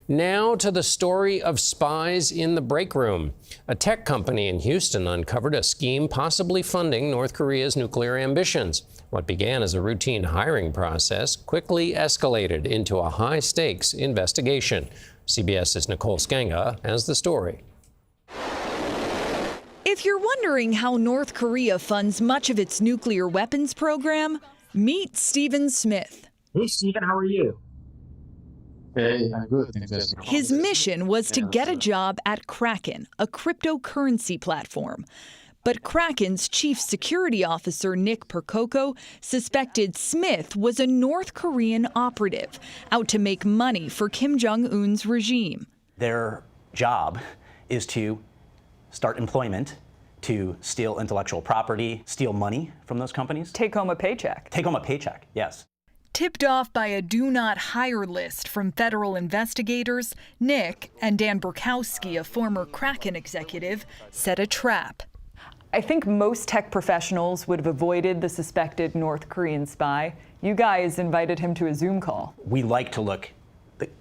Now to the story of spies in the break room. A tech company in Houston uncovered a scheme possibly funding North Korea's nuclear ambitions. What began as a routine hiring process quickly escalated into a high-stakes investigation. CBS's Nicole Sganga has the story. If you're wondering how North Korea funds much of its nuclear weapons program, meet Stephen Smith. Hey, Stephen, how are you? Hey, I'm good. His mission was to get a job at Kraken, a cryptocurrency platform. But Kraken's chief security officer, Nick Percoco, suspected Smith was a North Korean operative out to make money for Kim Jong-un's regime. Their job is to start employment, to steal intellectual property, steal money from those companies. Take home a paycheck. Take home a paycheck, yes. Tipped off by a do not hire list from federal investigators, Nick and Dan Burkowski, a former Kraken executive, set a trap. I think most tech professionals would have avoided the suspected North Korean spy. You guys invited him to a Zoom call. We like to look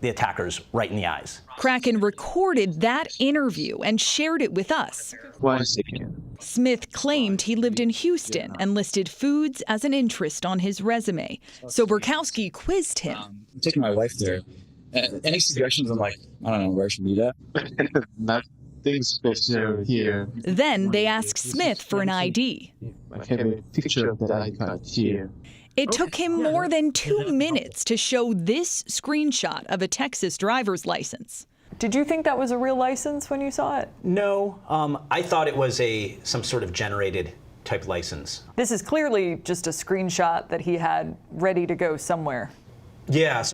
the attackers right in the eyes. Kraken recorded that interview and shared it with us. 1 second. Smith claimed he lived in Houston and listed foods as an interest on his resume. So Burkowski quizzed him. I'm taking my wife there. Any suggestions on, I don't know, where I should meet at? Nothing special here. Then they asked Smith for an ID. I have a picture of that ID card here. It took him more than 2 minutes to show this screenshot of a Texas driver's license. Did you think that was a real license when you saw it? No, I thought it was some sort of generated type license. This is clearly just a screenshot that he had ready to go somewhere. Yes.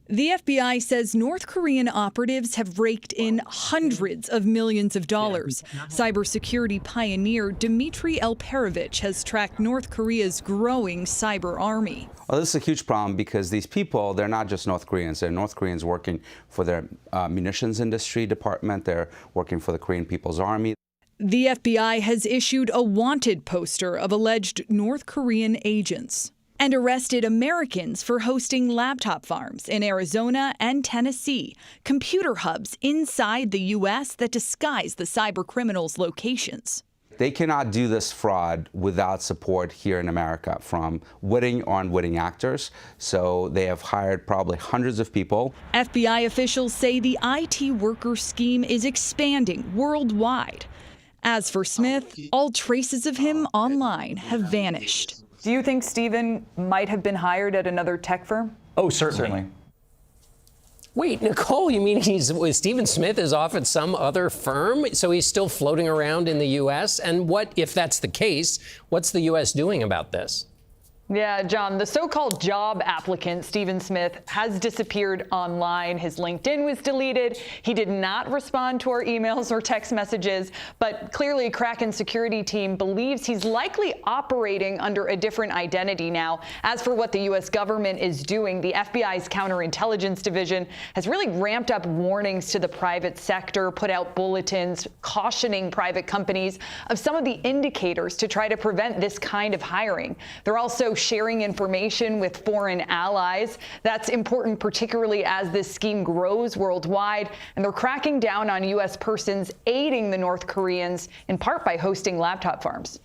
The FBI says North Korean operatives have raked in hundreds of millions of dollars. Cybersecurity pioneer Dmitry Alperovich has tracked North Korea's growing cyber army. Well, this is a huge problem because these people, they're not just North Koreans. They're North Koreans working for their munitions industry department. They're working for the Korean People's Army. The FBI has issued a wanted poster of alleged North Korean agents and arrested Americans for hosting laptop farms in Arizona and Tennessee, computer hubs inside the U.S. that disguise the cyber criminals' locations. They cannot do this fraud without support here in America from witting or unwitting actors. So they have hired probably hundreds of people. FBI officials say the IT worker scheme is expanding worldwide. As for Smith, all traces of him online have vanished. Do you think Stephen might have been hired at another tech firm? Oh, certainly. Wait, Nicole, you mean Stephen Smith is off at some other firm? So he's still floating around in the U.S.? And what, if that's the case, what's the U.S. doing about this? Yeah, John, the so-called job applicant, Stephen Smith, has disappeared online. His LinkedIn was deleted. He did not respond to our emails or text messages, but clearly Kraken's security team believes he's likely operating under a different identity now. As for what the U.S. government is doing, the FBI's counterintelligence division has really ramped up warnings to the private sector, put out bulletins cautioning private companies of some of the indicators to try to prevent this kind of hiring. They're also sharing information with foreign allies. That's important, particularly as this scheme grows worldwide. And they're cracking down on U.S. persons aiding the North Koreans, in part by hosting laptop farms.